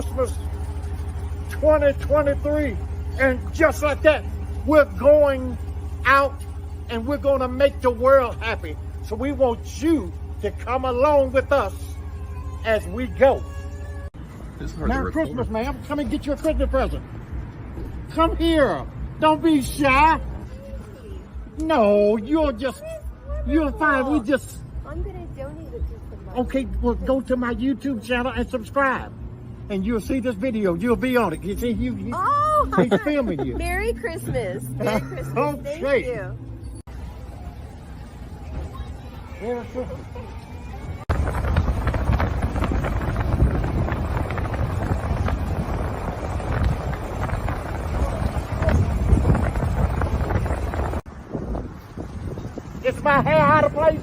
Christmas 2023. And just like that, we're going out and we're going to make the world happy. So we want you to come along with us as we go. Merry Christmas, ma'am. Come and get your Christmas present. Come here. Don't be shy. No, you're fine. I'm going to donate it to somebody. Okay, well, go to my YouTube channel and subscribe. And you'll see this video. You'll be on it. You see, he's filming you. Merry Christmas. Merry Christmas. Okay. Thank you. Merry Christmas. Is my hair out of place?